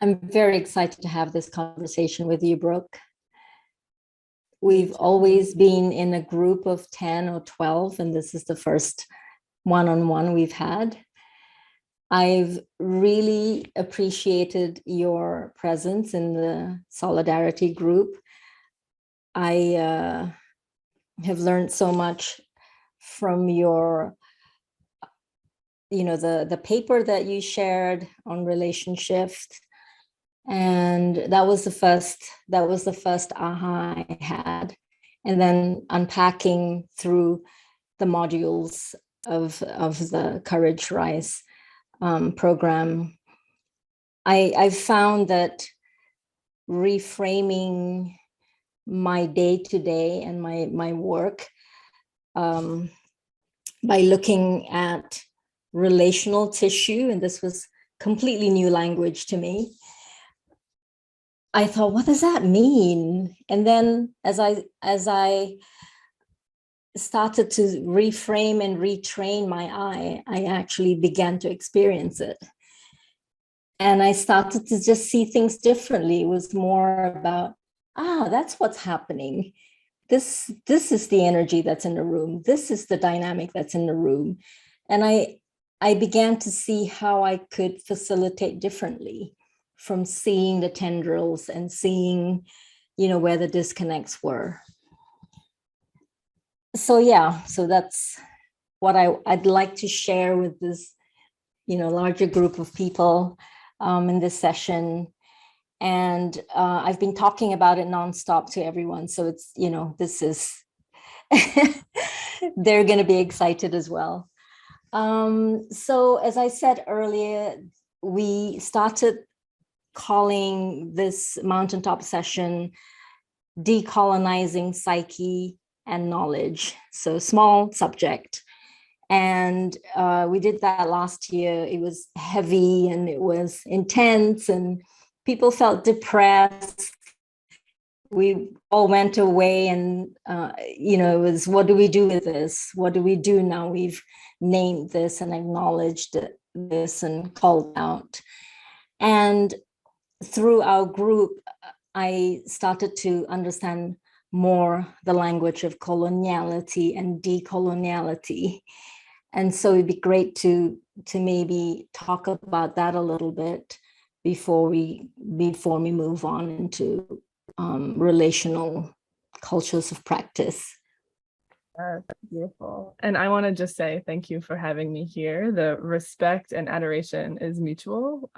I'm very excited to have this conversation with you, Brooke. We've always been in a group of 10 or 12, and this is the first one-on-one we've had. I've really appreciated your presence in the Solidarity group. I have learned so much from your, the paper that you shared on relationship. And that was the first aha I had. And then unpacking through the modules of the Courage Rise program, I found that reframing my day-to-day and my work by looking at relational tissue, and this was completely new language to me. I thought, what does that mean? And then as I started to reframe and retrain my eye, I actually began to experience it. And I started to just see things differently. It was more about, that's what's happening. This is the energy that's in the room. This is the dynamic that's in the room. And I began to see how I could facilitate differently, from seeing the tendrils and seeing, where the disconnects were. So that's what I'd like to share with this, larger group of people in this session. And I've been talking about it nonstop to everyone. So it's, this is, they're going to be excited as well. So as I said earlier, we started calling this mountaintop session Decolonizing Psyche and Knowledge. So small subject. And we did that last year. It was heavy and it was intense and people felt depressed. We all went away and, it was, what do we do with this? What do we do now? We've named this and acknowledged this and called out. And through our group, I started to understand more the language of coloniality and decoloniality. And so it'd be great to maybe talk about that a little bit before we move on into relational cultures of practice. That's beautiful. And I want to just say thank you for having me here. The respect and adoration is mutual.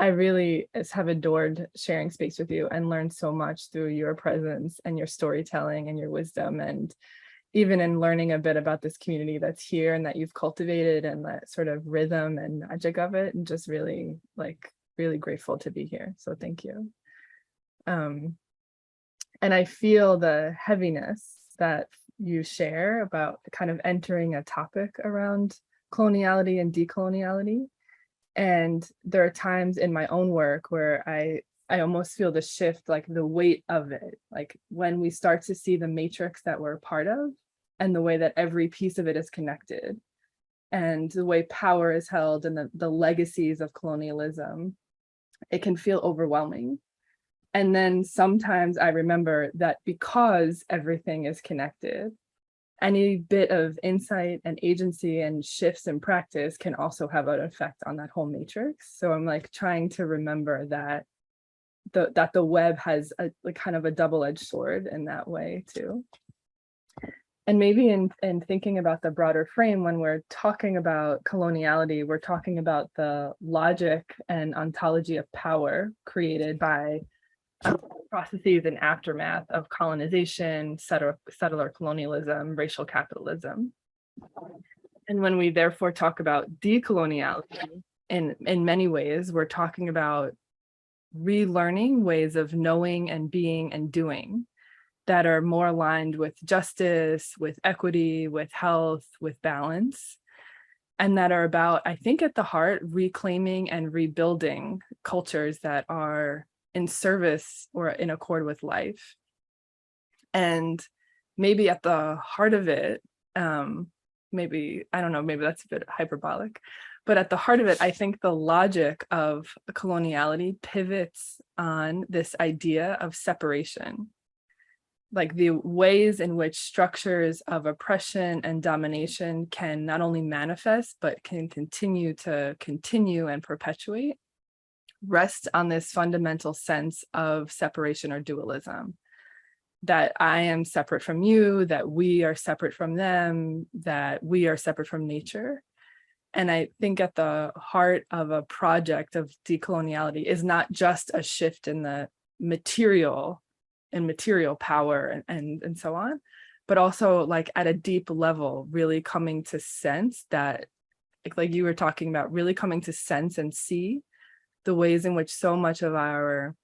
I really have adored sharing space with you and learned so much through your presence and your storytelling and your wisdom, and even in learning a bit about this community that's here and that you've cultivated and that sort of rhythm and magic of it, and just really grateful to be here. So thank you. And I feel the heaviness that you share about kind of entering a topic around coloniality and decoloniality. And there are times in my own work where I almost feel the shift, like the weight of it, like when we start to see the matrix that we're a part of and the way that every piece of it is connected and the way power is held and the legacies of colonialism, it can feel overwhelming. And then sometimes I remember that because everything is connected, any bit of insight and agency and shifts in practice can also have an effect on that whole matrix. So I'm like trying to remember that the web has a kind of a double-edged sword in that way too. And maybe in thinking about the broader frame, when we're talking about coloniality, we're talking about the logic and ontology of power created by processes and aftermath of colonization, settler colonialism, racial capitalism. And when we therefore talk about decoloniality, in many ways, we're talking about relearning ways of knowing and being and doing that are more aligned with justice, with equity, with health, with balance, and that are about, I think at the heart, reclaiming and rebuilding cultures that are in service or in accord with life. And maybe at the heart of it, maybe, I don't know, maybe that's a bit hyperbolic, but at the heart of it, I think the logic of coloniality pivots on this idea of separation, like the ways in which structures of oppression and domination can not only manifest, but can continue and perpetuate, rest on this fundamental sense of separation or dualism. That I am separate from you, that we are separate from them, that we are separate from nature. And I think at the heart of a project of decoloniality is not just a shift in the material and material power and so on, but also like at a deep level, really coming to sense that, like you were talking about, really coming to sense and see the ways in which so much of our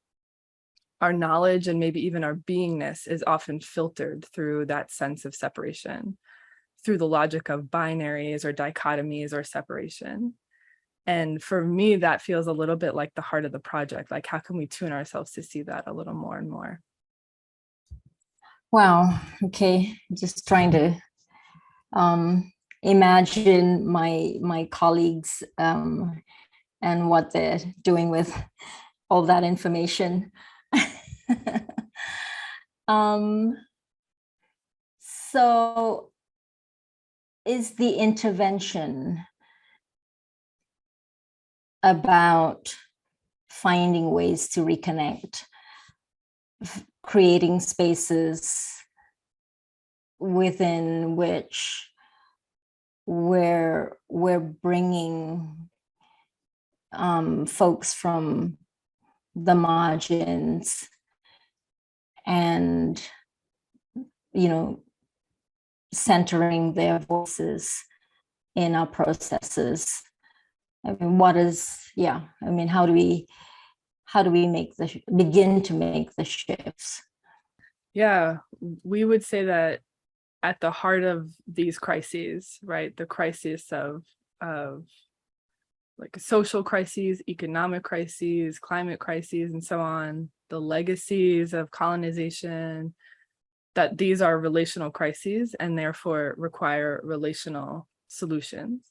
knowledge and maybe even our beingness is often filtered through that sense of separation, through the logic of binaries or dichotomies or separation. And for me, that feels a little bit like the heart of the project. Like, how can we tune ourselves to see that a little more and more? Wow. Okay. Just trying to imagine my colleagues and what they're doing with all that information. So is the intervention about finding ways to reconnect, creating spaces within which we're bringing folks from the margins and, you know, centering their voices in our processes? I mean, how do we begin to make the shifts? Yeah, we would say that at the heart of these crises, right, the crisis of like social crises, economic crises, climate crises, and so on, the legacies of colonization, that these are relational crises and therefore require relational solutions.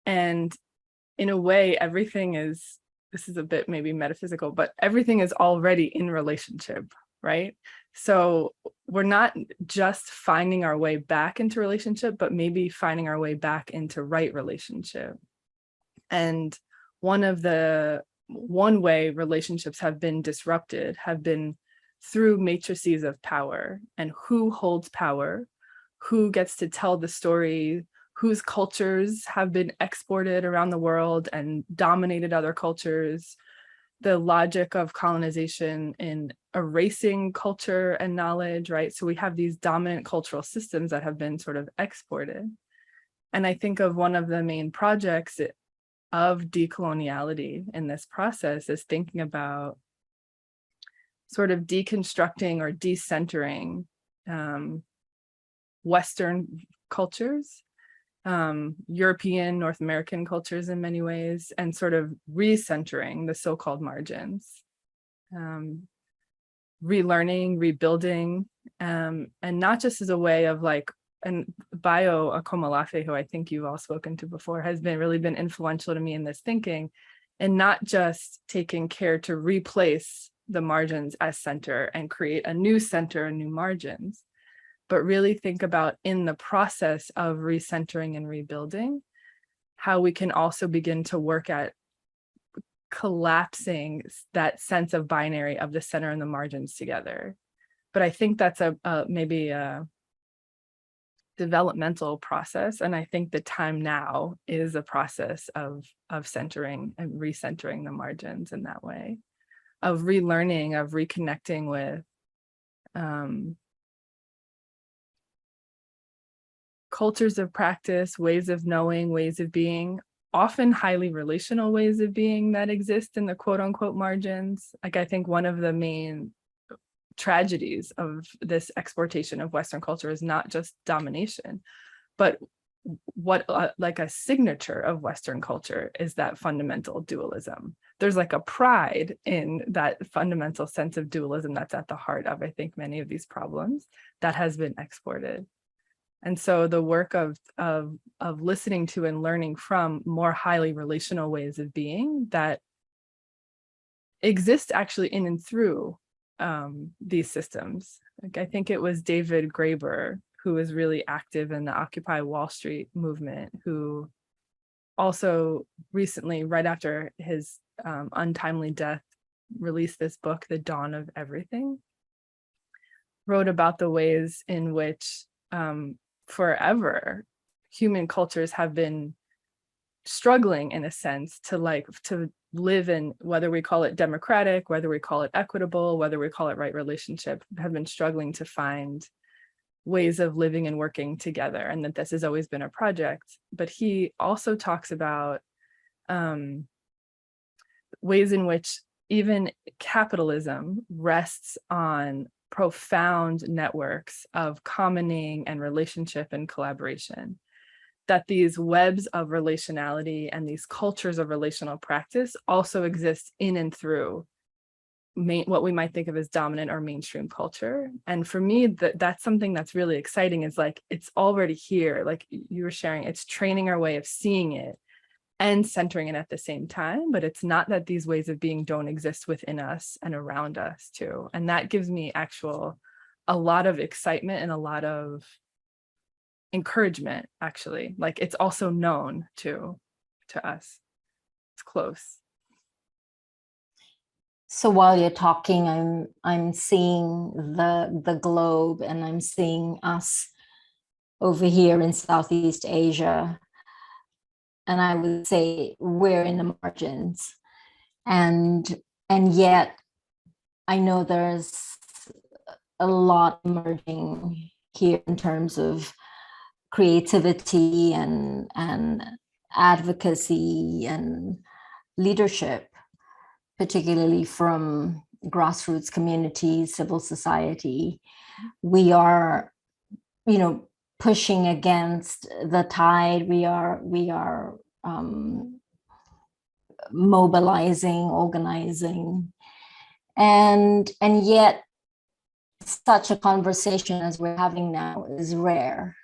And in a way, everything is, this is a bit maybe metaphysical, but everything is already in relationship, right? So we're not just finding our way back into relationship, but maybe finding our way back into right relationship. And one way relationships have been disrupted have been through matrices of power, and who holds power, who gets to tell the story, whose cultures have been exported around the world and dominated other cultures, the logic of colonization in erasing culture and knowledge, right? So we have these dominant cultural systems that have been sort of exported. And I think of one of the main projects of decoloniality in this process is thinking about sort of deconstructing or decentering Western cultures, European, North American cultures in many ways, and sort of recentering the so-called margins, relearning, rebuilding, and not just as a way of like, and Bayo Akomolafe, who I think you've all spoken to before, has really been influential to me in this thinking, and not just taking care to replace the margins as center and create a new center and new margins, but really think about in the process of recentering and rebuilding, how we can also begin to work at collapsing that sense of binary of the center and the margins together. But I think that's maybe a developmental process. And I think the time now is a process of centering and recentering the margins in that way, of relearning, of reconnecting with cultures of practice, ways of knowing, ways of being often highly relational ways of being that exist in the quote unquote margins. Like, I think one of the main tragedies of this exportation of Western culture is not just domination, but what like a signature of Western culture is that fundamental dualism. There's like a pride in that fundamental sense of dualism that's at the heart of, I think, many of these problems that has been exported. And so the work of listening to and learning from more highly relational ways of being that exist actually in and through these systems. Like, I think it was David Graeber, who was really active in the Occupy Wall Street movement, who also recently, right after his untimely death, released this book, The Dawn of Everything, wrote about the ways in which forever human cultures have been struggling, in a sense, to live in, whether we call it democratic, whether we call it equitable, whether we call it right relationship, have been struggling to find ways of living and working together, and that this has always been a project. But he also talks about ways in which even capitalism rests on profound networks of commoning and relationship and collaboration, that these webs of relationality and these cultures of relational practice also exist in and through what we might think of as dominant or mainstream culture. And for me, that's something that's really exciting, is like, it's already here. Like you were sharing, it's training our way of seeing it and centering it at the same time. But it's not that these ways of being don't exist within us and around us too. And that gives me a lot of excitement and a lot of encouragement, actually. Like, it's also known to us. It's close. So while you're talking, I'm seeing the globe, and I'm seeing us over here in Southeast Asia. And I would say we're in the margins. And yet I know there's a lot emerging here in terms of creativity and advocacy and leadership, particularly from grassroots communities, civil society. We are, pushing against the tide. We are mobilizing, organizing, and yet such a conversation as we're having now is rare.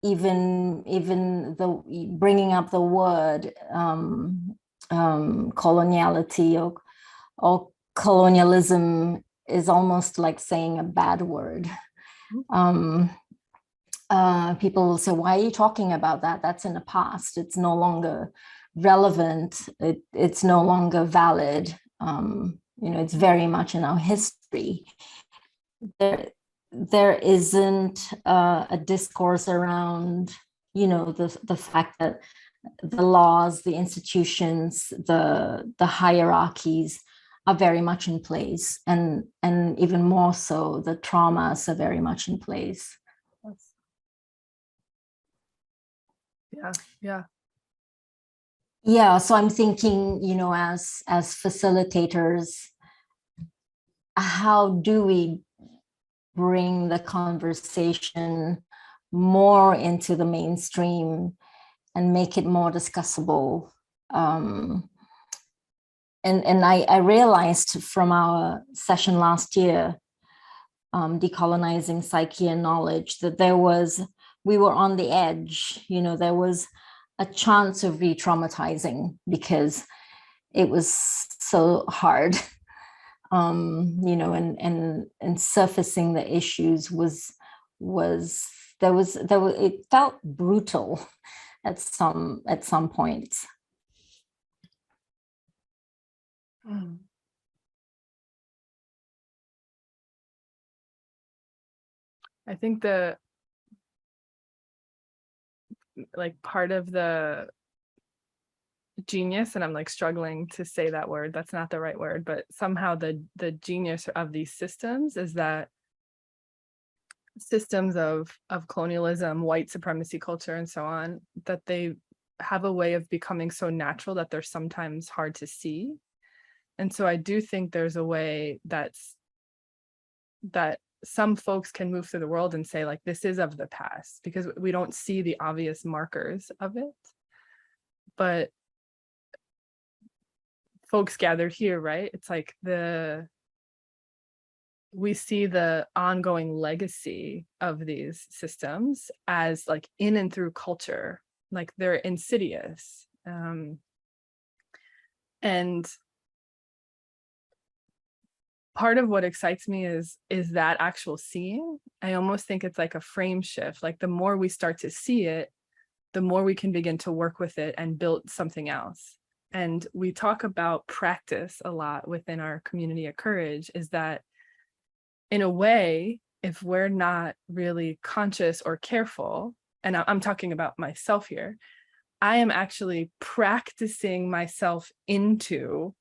Even the bringing up the word coloniality or colonialism is almost like saying a bad word. People will say, why are you talking about that? That's in the past. It's no longer relevant. It's no longer valid. It's very much in our history. There isn't a discourse around, the fact that the laws, the institutions, the hierarchies are very much in place, and even more so, the traumas are very much in place. Yeah. So I'm thinking, as facilitators, how do we bring the conversation more into the mainstream and make it more discussable? And I realized from our session last year, Decolonizing Psyche and Knowledge, that we were on the edge. There was a chance of re-traumatizing because it was so hard. And surfacing the issues it felt brutal at some points. I think part of the genius, and I'm like struggling to say that word, that's not the right word, but somehow the genius of these systems is that systems of colonialism, white supremacy culture, and so on, that they have a way of becoming so natural that they're sometimes hard to see. And so I do think there's a way that some folks can move through the world and say, like, this is of the past, because we don't see the obvious markers of it. But folks gathered here, right? It's like we see the ongoing legacy of these systems as like in and through culture, like they're insidious. And part of what excites me is that actual seeing. I almost think it's like a frame shift. Like the more we start to see it, the more we can begin to work with it and build something else. And we talk about practice a lot within our community of courage, is that in a way, if we're not really conscious or careful, and I'm talking about myself here, I am actually practicing myself into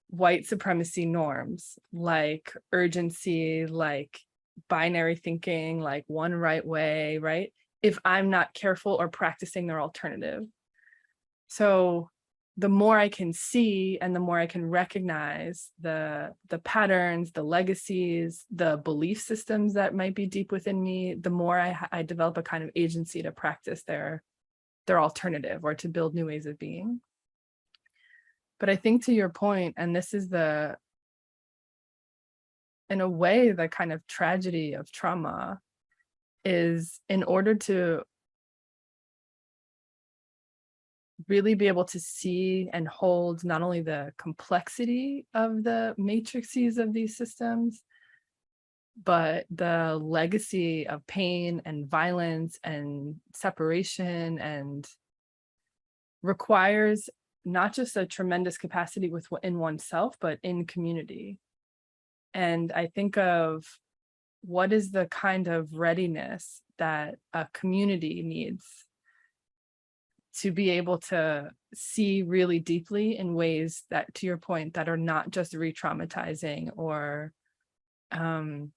white supremacy norms, like urgency, like binary thinking, like one right way, right? If I'm not careful or practicing their alternative. So the more I can see and the more I can recognize the patterns, the legacies, the belief systems that might be deep within me, the more I develop a kind of agency to practice their alternative or to build new ways of being. But I think to your point, and this is in a way, the kind of tragedy of trauma is, in order to really be able to see and hold not only the complexity of the matrices of these systems, but the legacy of pain and violence and separation, and requires not just a tremendous capacity within oneself, but in community. And I think of what is the kind of readiness that a community needs to be able to see really deeply in ways that, to your point, that are not just re-traumatizing or are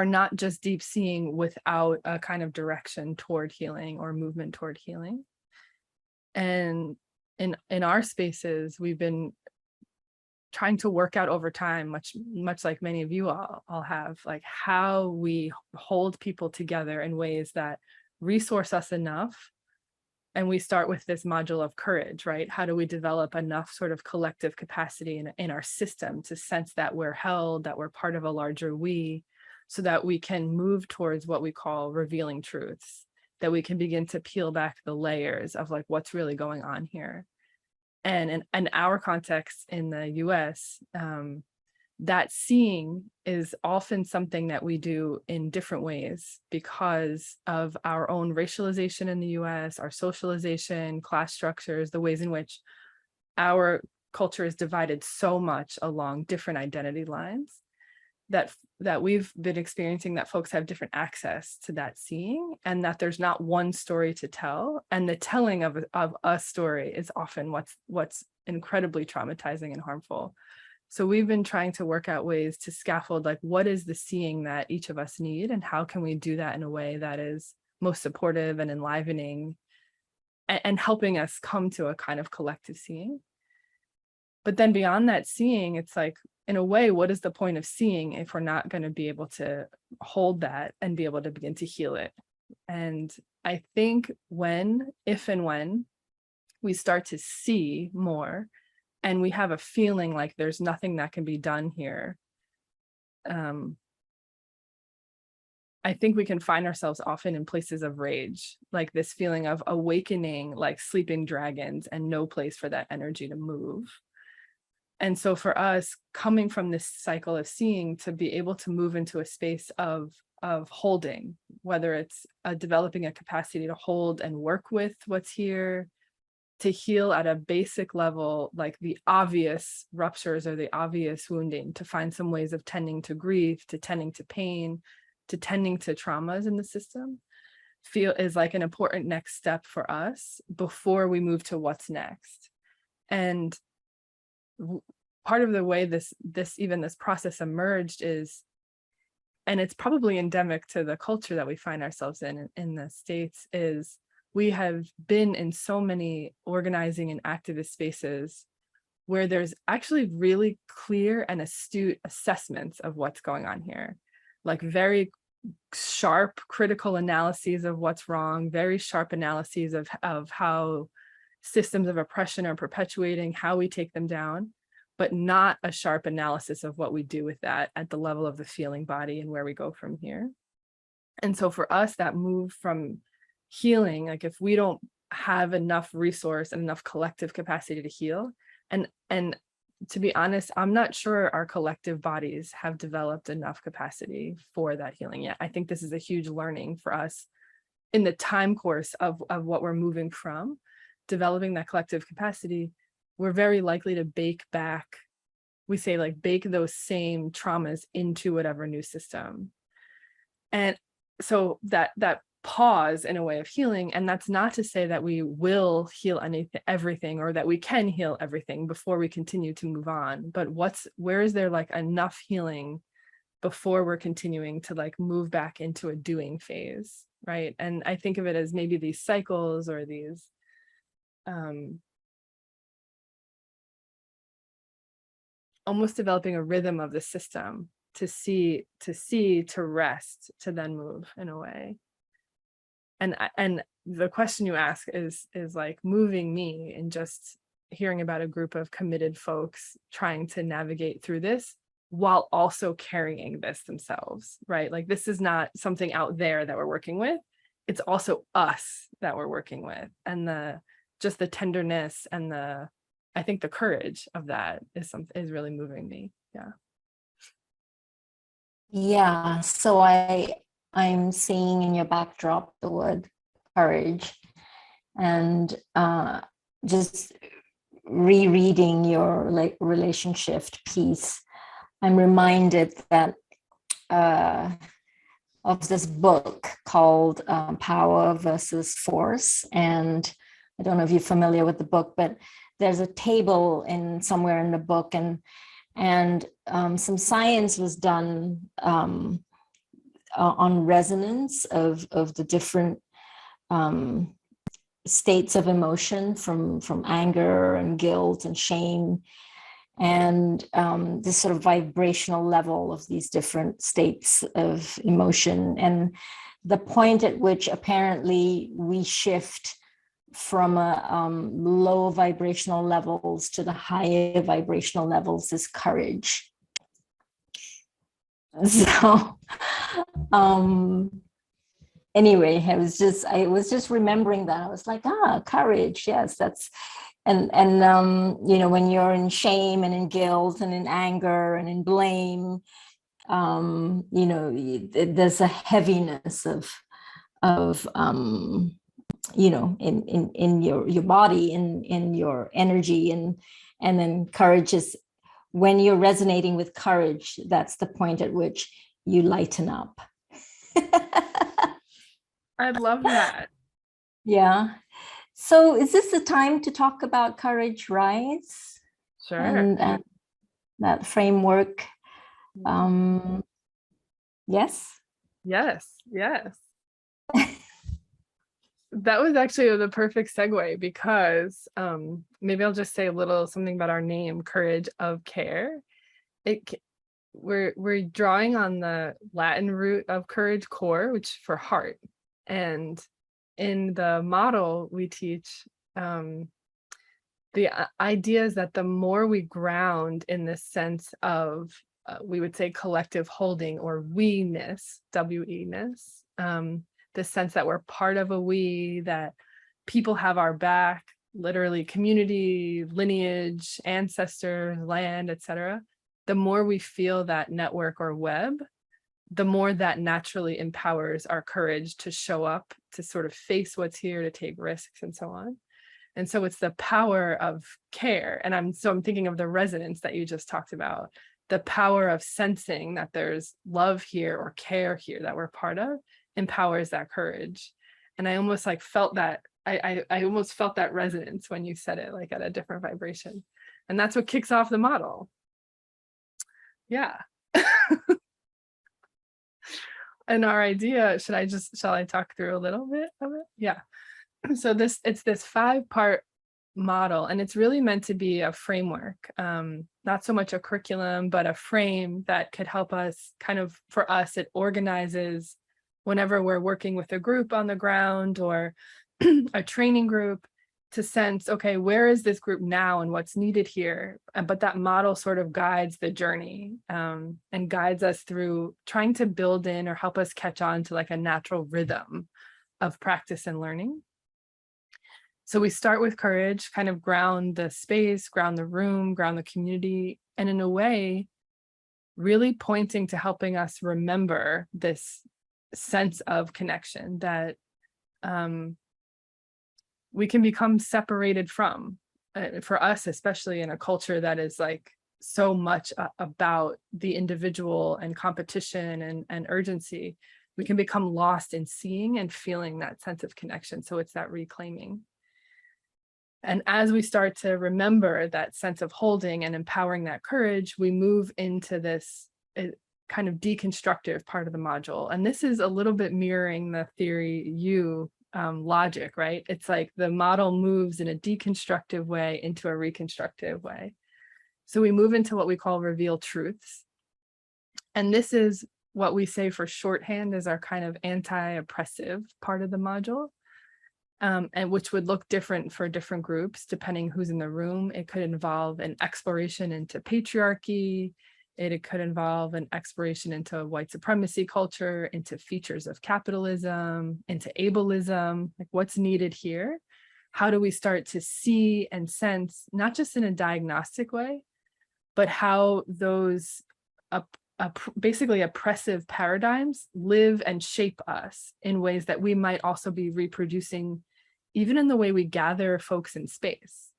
not just deep seeing without a kind of direction toward healing or movement toward healing. And in our spaces, we've been trying to work out over time, much like many of you all have, like how we hold people together in ways that resource us enough. And we start with this module of courage, right? How do we develop enough sort of collective capacity in our system to sense that we're held, that we're part of a larger we, so that we can move towards what we call revealing truths, that we can begin to peel back the layers of like what's really going on here. And in our context in the US, that seeing is often something that we do in different ways because of our own racialization in the US, our socialization, class structures, the ways in which our culture is divided so much along different identity lines, that we've been experiencing that folks have different access to that seeing, and that there's not one story to tell, and the telling of a story is often what's incredibly traumatizing and harmful. So we've been trying to work out ways to scaffold, like, what is the seeing that each of us need, and how can we do that in a way that is most supportive and enlivening and helping us come to a kind of collective seeing. But then beyond that seeing, it's like, in a way, what is the point of seeing if we're not going to be able to hold that and be able to begin to heal it? And I think if and when we start to see more, and we have a feeling like there's nothing that can be done here, I think we can find ourselves often in places of rage, like this feeling of awakening, like sleeping dragons, and no place for that energy to move. And so for us, coming from this cycle of seeing, to be able to move into a space of holding, whether it's developing a capacity to hold and work with what's here, to heal at a basic level, like the obvious ruptures or the obvious wounding, to find some ways of tending to grief, to tending to pain, to tending to traumas in the system, is like an important next step for us before we move to what's next. And part of the way this process emerged is, and it's probably endemic to the culture that we find ourselves in the States, is we have been in so many organizing and activist spaces where there's actually really clear and astute assessments of what's going on here, like very sharp critical analyses of what's wrong, very sharp analyses of how systems of oppression are perpetuating, how we take them down, but not a sharp analysis of what we do with that at the level of the feeling body and where we go from here. And so for us, that move from healing, like if we don't have enough resource and enough collective capacity to heal, and to be honest, I'm not sure our collective bodies have developed enough capacity for that healing yet. I think this is a huge learning for us in the time course of what we're moving from, developing that collective capacity. We're very likely to bake back, we say like bake those same traumas into whatever new system. And so that pause in a way of healing, and that's not to say that we will heal everything, or that we can heal everything before we continue to move on, but where is there like enough healing before we're continuing to like move back into a doing phase, right? And I think of it as maybe these cycles or these almost developing a rhythm of the system to see, to rest, to then move in a way. And the question you ask is like moving me, and just hearing about a group of committed folks trying to navigate through this while also carrying this themselves, right? Like this is not something out there that we're working with. It's also us that we're working with, and just the tenderness and I think the courage of that is really moving me. Yeah. Yeah. So I'm seeing in your backdrop the word courage, and just rereading your like relation shift piece, I'm reminded that of this book called Power versus Force. And I don't know if you're familiar with the book, but there's a table somewhere in the book, and some science was done on resonance of the different states of emotion, from anger and guilt and shame, and this sort of vibrational level of these different states of emotion, and the point at which apparently we shift from low vibrational levels to the higher vibrational levels is courage. So anyway, I was just remembering that. I was like, courage, yes, that's, and you know, when you're in shame and in guilt and in anger and in blame, you know, there's a heaviness of you know, in your body, in your energy, and then courage is, when you're resonating with courage, that's the point at which you lighten up. I love that. Yeah. So is this the time to talk about Courage Rise? Sure. And that framework? Yes. Yes. That was actually the perfect segue, because maybe I'll just say a little something about our name, Courage of Care. We're drawing on the Latin root of courage, cor, which for heart. And in the model we teach, the idea is that the more we ground in this sense of, we would say collective holding, or we-ness, we-ness, the sense that we're part of a we, that people have our back, literally community, lineage, ancestors, land, etc. The more we feel that network or web, the more that naturally empowers our courage to show up, to sort of face what's here, to take risks, and so on. And so it's the power of care. And I'm thinking of the resonance that you just talked about, the power of sensing that there's love here or care here that we're part of, empowers that courage. And I almost like felt that, I almost felt that resonance when you said it, like at a different vibration. And that's what kicks off the model. Yeah. And our idea, shall I talk through a little bit of it? Yeah. So it's this 5-part model, and it's really meant to be a framework, not so much a curriculum, but a frame that could help us kind of, for us, it organizes whenever we're working with a group on the ground or a training group, to sense, okay, where is this group now and what's needed here? But that model sort of guides the journey, and guides us through trying to build in or help us catch on to like a natural rhythm of practice and learning. So we start with courage, kind of ground the space, ground the room, ground the community, and in a way, really pointing to helping us remember this sense of connection that we can become separated from, for us, especially in a culture that is like so much about the individual and competition and urgency. We can become lost in seeing and feeling that sense of connection. So it's that reclaiming. And as we start to remember that sense of holding and empowering that courage, we move into this kind of deconstructive part of the module. And this is a little bit mirroring the theory logic, right? It's like the model moves in a deconstructive way into a reconstructive way. So we move into what we call reveal truths. And this is what we say for shorthand is our kind of anti-oppressive part of the module. And which would look different for different groups, depending who's in the room. It could involve an exploration into patriarchy. It could involve an exploration into white supremacy culture, into features of capitalism, into ableism, like what's needed here. How do we start to see and sense, not just in a diagnostic way, but how those basically oppressive paradigms live and shape us in ways that we might also be reproducing, even in the way we gather folks in space.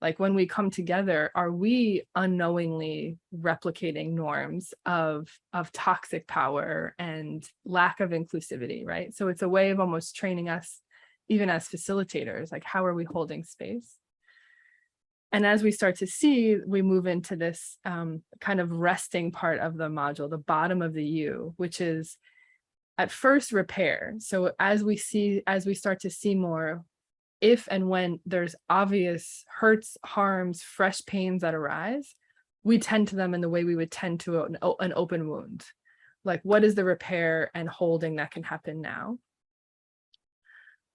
Like when we come together, are we unknowingly replicating norms of toxic power and lack of inclusivity, right? So it's a way of almost training us, even as facilitators, like how are we holding space? And as we start to see, we move into this kind of resting part of the module, the bottom of the U, which is at first repair. So as we start to see more, if and when there's obvious hurts, harms, fresh pains that arise, we tend to them in the way we would tend to an open wound. Like, what is the repair and holding that can happen now?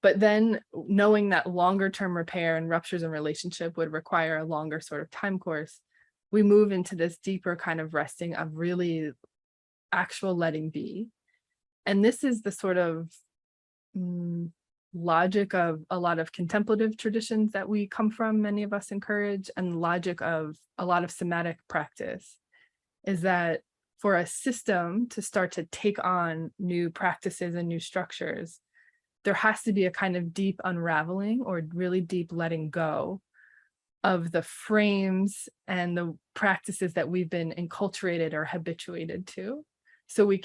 But then knowing that longer term repair and ruptures in relationship would require a longer sort of time course, we move into this deeper kind of resting of really actual letting be. And this is the sort of logic of a lot of contemplative traditions that we come from, many of us encourage, and logic of a lot of somatic practice, is that for a system to start to take on new practices and new structures, there has to be a kind of deep unraveling or really deep letting go of the frames and the practices that we've been enculturated or habituated to. So we've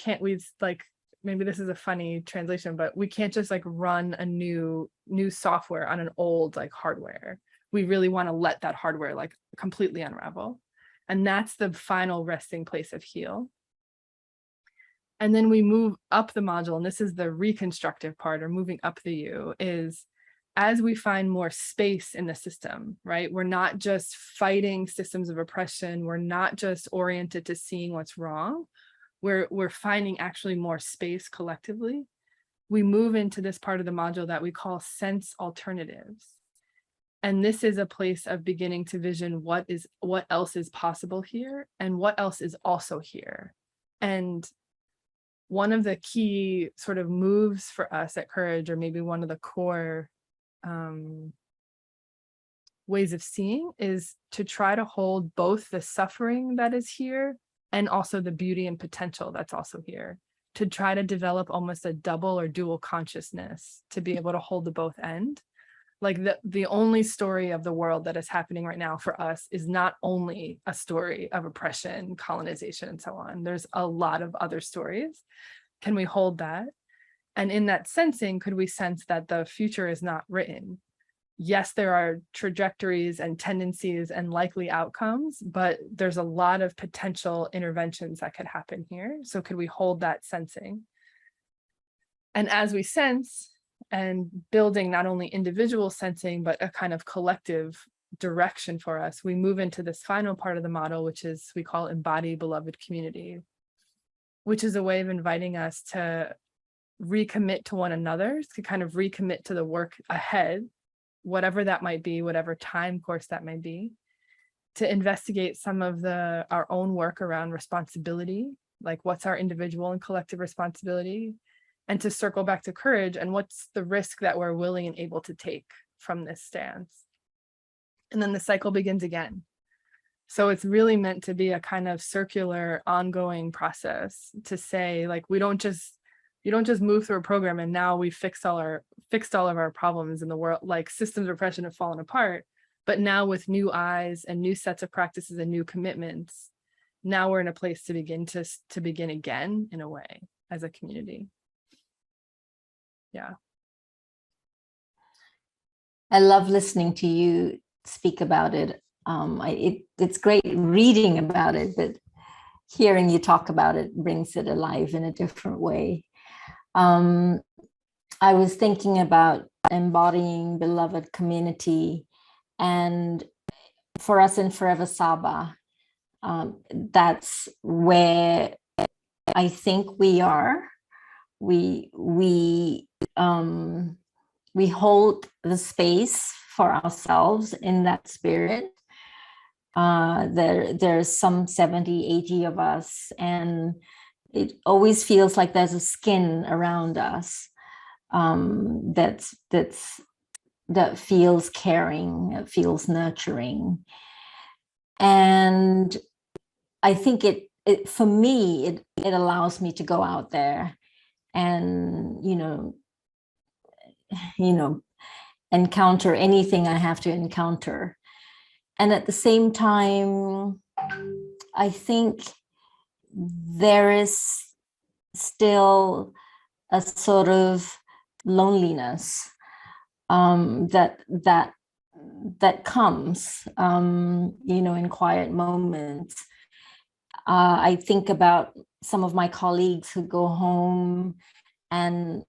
like, maybe this is a funny translation, but we can't just like run a new software on an old like hardware. We really want to let that hardware like completely unravel. And that's the final resting place of heal. And then we move up the module, and this is the reconstructive part, or moving up the U, is as we find more space in the system, right? We're not just fighting systems of oppression. We're not just oriented to seeing what's wrong. We're finding actually more space collectively. We move into this part of the module that we call sense alternatives. And this is a place of beginning to vision what else is possible here and what else is also here. And one of the key sort of moves for us at Courage, or maybe one of the core ways of seeing, is to try to hold both the suffering that is here and also the beauty and potential that's also here, to try to develop almost a double or dual consciousness to be able to hold the both end. Like the only story of the world that is happening right now for us is not only a story of oppression, colonization, and so on. There's a lot of other stories. Can we hold that? And in that sensing, could we sense that the future is not written? Yes, there are trajectories and tendencies and likely outcomes, but there's a lot of potential interventions that could happen here. So could we hold that sensing? And as we sense and building not only individual sensing, but a kind of collective direction for us, we move into this final part of the model, which is we call embodied beloved community, which is a way of inviting us to recommit to one another, to kind of recommit to the work ahead, whatever that might be, whatever time course that may be, to investigate some of our own work around responsibility, like what's our individual and collective responsibility, and to circle back to courage and what's the risk that we're willing and able to take from this stance. And then the cycle begins again. So it's really meant to be a kind of circular, ongoing process to say, like, you don't just move through a program and now we fixed all of our problems in the world, like systems of oppression have fallen apart. But now with new eyes and new sets of practices and new commitments, now we're in a place to begin again in a way as a community. Yeah. I love listening to you speak about it. It's great reading about it, but hearing you talk about it brings it alive in a different way. I was thinking about embodying beloved community, and for us in Forever Saba, that's where I think we are. We hold the space for ourselves in that spirit. There's some 70, 80 of us, and it always feels like there's a skin around us that feels caring, that feels nurturing. And I think it for me, it allows me to go out there and, encounter anything I have to encounter. And at the same time, I think there is still a sort of loneliness that comes, in quiet moments. I think about some of my colleagues who go home and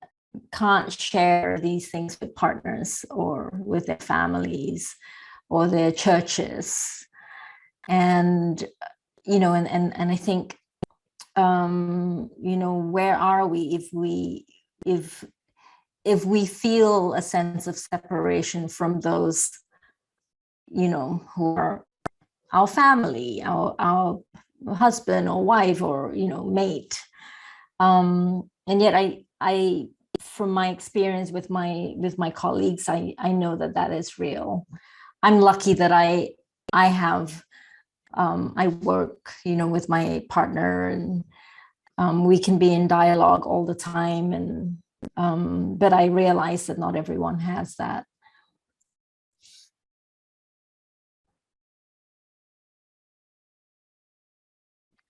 can't share these things with partners or with their families or their churches. And, and I think, where are we if we feel a sense of separation from those, who are our family, our husband or wife or, mate. And yet I, from my experience with my colleagues, I know that is real. I'm lucky that I have, I work, with my partner, and we can be in dialogue all the time. And, but I realize that not everyone has that.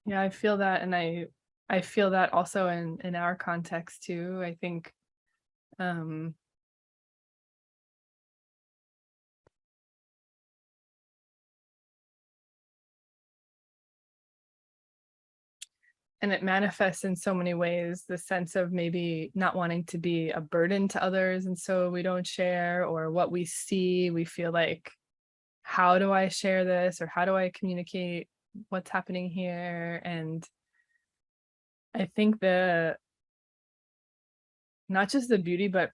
Yeah, I feel that. And I feel that also in our context too. I think, and it manifests in so many ways, the sense of maybe not wanting to be a burden to others, and so we don't share, or what we see, we feel like, how do I share this, or how do I communicate what's happening here? And I think not just the beauty, but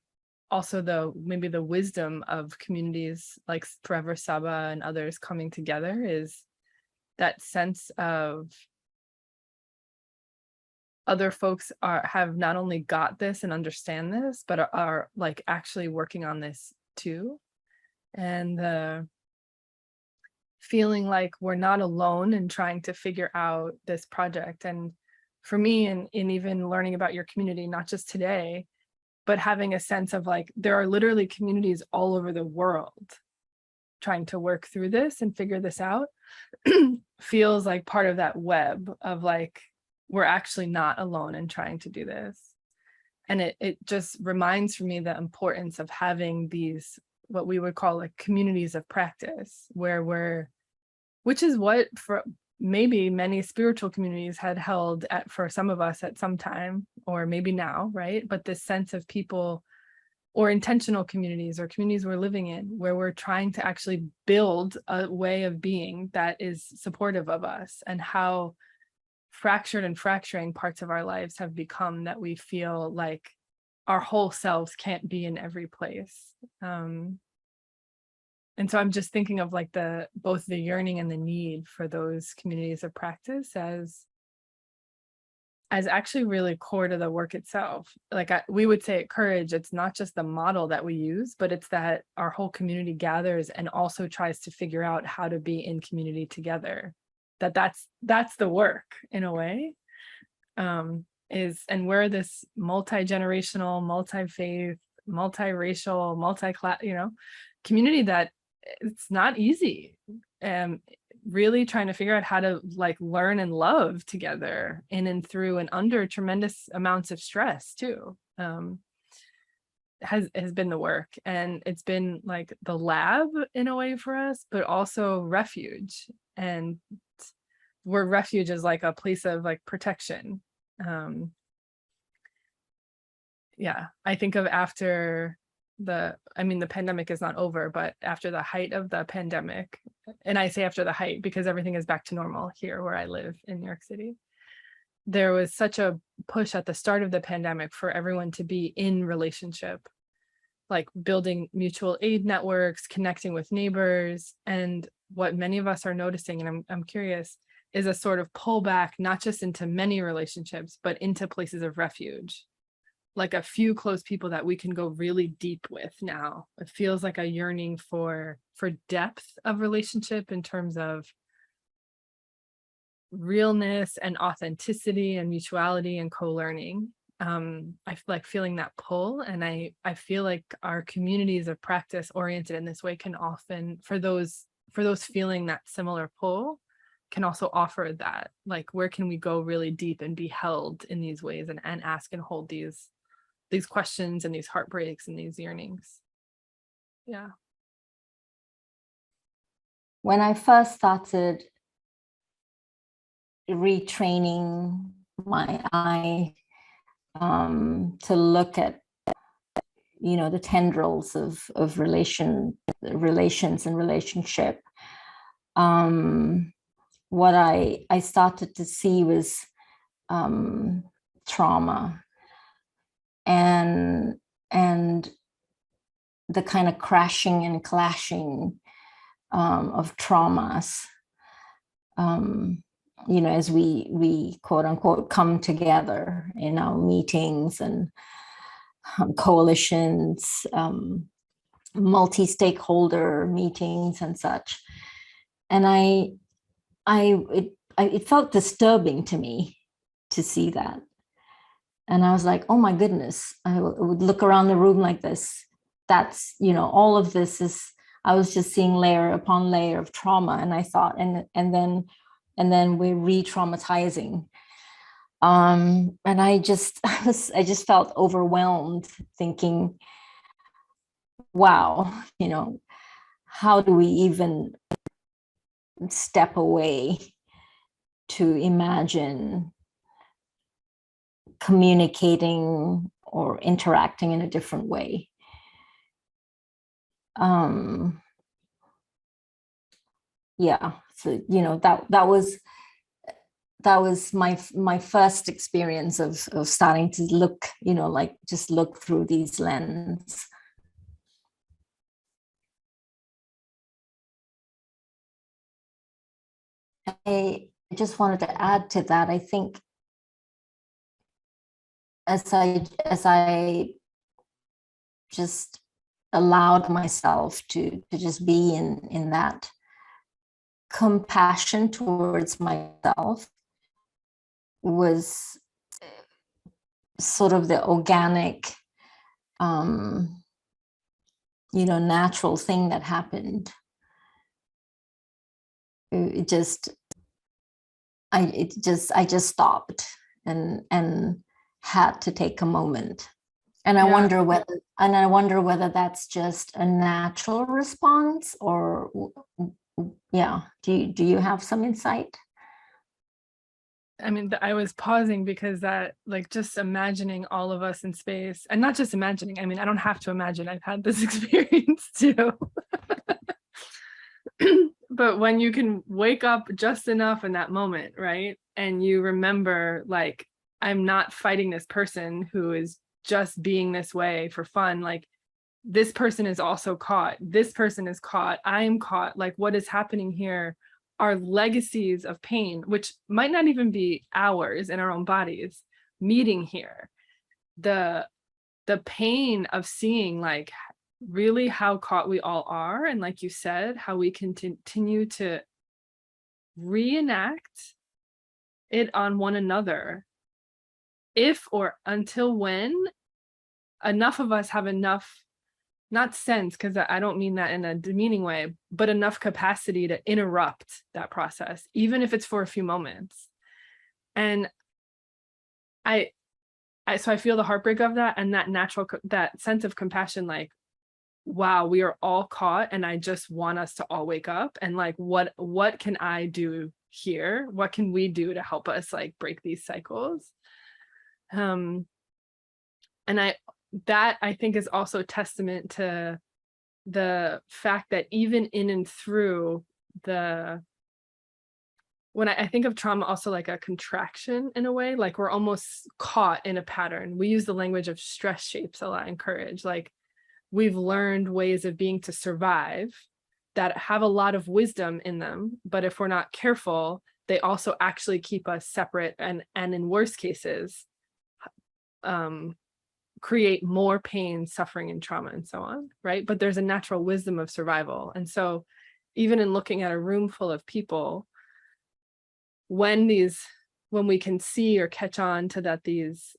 also maybe the wisdom of communities like Forever Saba and others coming together is that sense of other folks have not only got this and understand this, but are like actually working on this too. And the feeling like we're not alone in trying to figure out this project. And for me, in even learning about your community, not just today, but having a sense of like, there are literally communities all over the world trying to work through this and figure this out, feels like part of that web of like, we're actually not alone in trying to do this. And it just reminds for me the importance of having these, what we would call like communities of practice, which is what for maybe many spiritual communities had held for some of us at some time, or maybe now, right? But this sense of people or intentional communities or communities we're living in, where we're trying to actually build a way of being that is supportive of us, and how fractured and fracturing parts of our lives have become, that we feel like our whole selves can't be in every place. And so I'm just thinking of like both the yearning and the need for those communities of practice as actually really core to the work itself. Like we would say at Courage, it's not just the model that we use, but it's that our whole community gathers and also tries to figure out how to be in community together. That's the work in a way. And we're this multi-generational, multi-faith, multiracial, multi-class, community that it's not easy. Really trying to figure out how to like learn and love together in and through and under tremendous amounts of stress too, has been the work. And it's been like the lab in a way for us, but also refuge. And where refuge is like a place of like protection. Yeah, I think of after the pandemic is not over, but after the height of the pandemic, and I say after the height because everything is back to normal here where I live in New York City, there was such a push at the start of the pandemic for everyone to be in relationship, like building mutual aid networks, connecting with neighbors. And what many of us are noticing, and I'm curious, is a sort of pullback, not just into many relationships, but into places of refuge. Like a few close people that we can go really deep with now. It feels like a yearning for depth of relationship in terms of realness and authenticity and mutuality and co-learning. I feel like feeling that pull, and I feel like our communities of practice oriented in this way can often, for those feeling that similar pull, can also offer that, like, where can we go really deep and be held in these ways and ask and hold these questions and these heartbreaks and these yearnings. Yeah. When I first started retraining my eye to look at, the tendrils of relations and relationship, what I started to see was trauma and the kind of crashing and clashing of traumas, as we quote unquote come together in our meetings and coalitions, multi-stakeholder meetings and such. And it felt disturbing to me to see that. And I was like, oh my goodness, I would look around the room like this. That's, all of this is, I was just seeing layer upon layer of trauma. And I thought, and then we're re-traumatizing. And I just felt overwhelmed thinking, wow, how do we even step away to imagine communicating or interacting in a different way? Yeah, so that was my first experience of starting to look, like just look through these lenses. I just wanted to add to that. I think as I just allowed myself to just be in that compassion towards myself, was sort of the organic, natural thing that happened. I just stopped and had to take a moment. And I wonder whether that's just a natural response, or do you have some insight? I mean, I was pausing because that, like, just imagining all of us in space, and not just imagining, I mean, I don't have to imagine, I've had this experience too. But when you can wake up just enough in that moment, right? And you remember, like, I'm not fighting this person who is just being this way for fun. Like, this person is also caught. This person is caught. I am caught. Like, what is happening here are legacies of pain, which might not even be ours in our own bodies, meeting here. The pain of seeing, like, really how caught we all are, and like you said, how we continue to reenact it on one another, if or until when enough of us have enough, not sense, because I don't mean that in a demeaning way, but enough capacity to interrupt that process, even if it's for a few moments. And so I feel the heartbreak of that, and that natural, that sense of compassion, like, wow, we are all caught, and I just want us to all wake up, and like, what can I do here? What can we do to help us, like, break these cycles? And that I think is also testament to the fact that even in and through when I think of trauma also like a contraction in a way, like we're almost caught in a pattern. We use the language of stress shapes a lot in courage. Like, we've learned ways of being to survive that have a lot of wisdom in them, but if we're not careful, they also actually keep us separate, and in worst cases, create more pain, suffering, and trauma, and so on, right? But there's a natural wisdom of survival. And so even in looking at a room full of people, when we can see or catch on to that these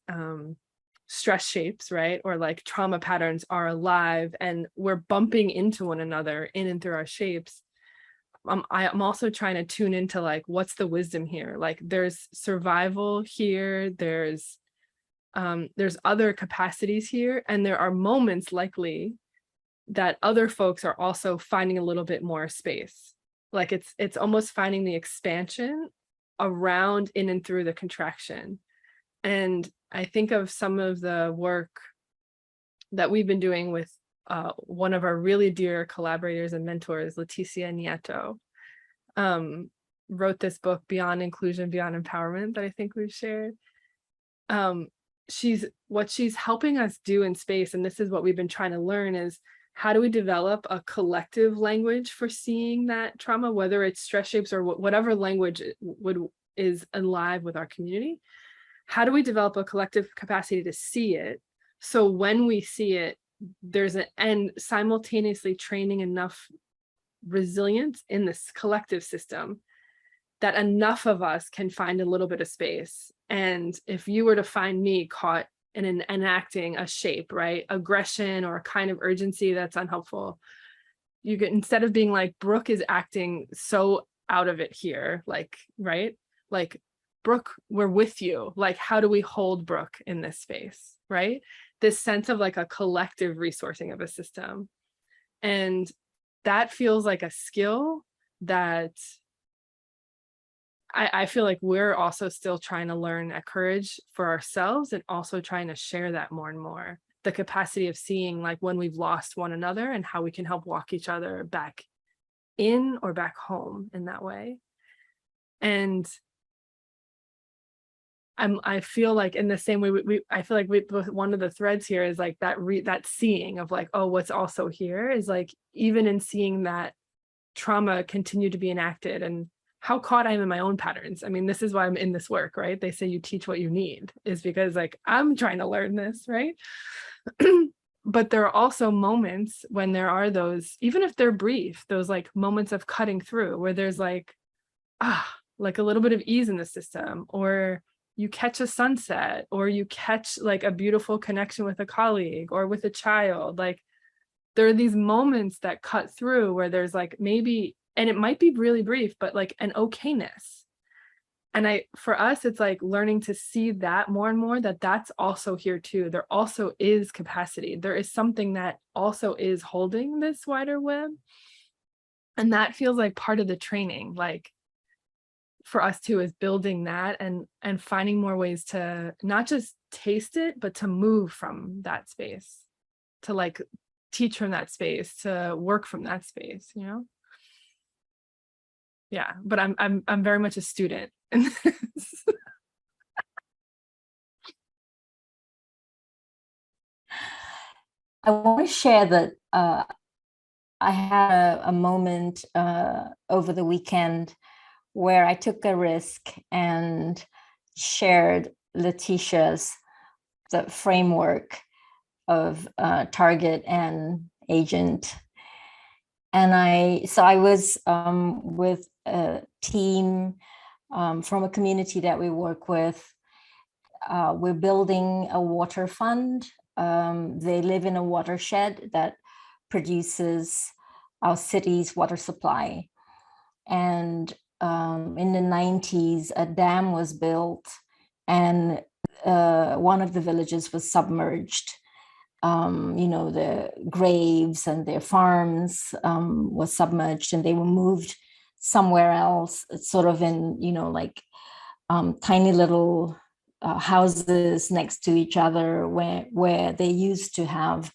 stress shapes, right, or like trauma patterns are alive, and we're bumping into one another in and through our shapes, I'm also trying to tune into, like, what's the wisdom here? Like, there's survival here, there's other capacities here, and there are moments likely that other folks are also finding a little bit more space. Like, it's almost finding the expansion around, in and through the contraction. And I think of some of the work that we've been doing with one of our really dear collaborators and mentors, Leticia Nieto, wrote this book, Beyond Inclusion, Beyond Empowerment, that I think we've shared. What she's helping us do in space, and this is what we've been trying to learn, is how do we develop a collective language for seeing that trauma, whether it's stress shapes or whatever language is alive with our community. How do we develop a collective capacity to see it? So when we see it, and simultaneously training enough resilience in this collective system that enough of us can find a little bit of space. And if you were to find me caught in enacting a shape, right, aggression or a kind of urgency that's unhelpful, you get, instead of being like, Brooke is acting so out of it here, like, right, like, Brooke, we're with you. Like, how do we hold Brooke in this space, right? This sense of like a collective resourcing of a system. And that feels like a skill that I feel like we're also still trying to learn at Courage for ourselves, and also trying to share that more and more. The capacity of seeing, like, when we've lost one another and how we can help walk each other back in or back home in that way. And I feel like in the same way, I feel like one of the threads here is like that seeing of like, oh, what's also here is like, even in seeing that trauma continue to be enacted, and how caught I am in my own patterns. I mean, this is why I'm in this work, right? They say you teach what you need, is because like, I'm trying to learn this, right? But there are also moments when there are those, even if they're brief, those like moments of cutting through, where there's like, like a little bit of ease in the system, or you catch a sunset, or you catch like a beautiful connection with a colleague or with a child. Like, there are these moments that cut through where there's like, maybe, and it might be really brief, but like an okayness. And for us, it's like learning to see that more and more, that that's also here too. There also is capacity. There is something that also is holding this wider web. And that feels like part of the training. Like, for us too is building that and finding more ways to not just taste it, but to move from that space, to like teach from that space, to work from that space, you know? Yeah, but I'm very much a student in this. I want to share that I had a moment over the weekend where I took a risk and shared Letitia's the framework of target and agent. And I was with a team from a community that we work with. We're building a water fund. They live in a watershed that produces our city's water supply. And in the 90s, a dam was built and one of the villages was submerged. The graves and their farms was submerged, and they were moved somewhere else, sort of in, tiny little houses next to each other where they used to have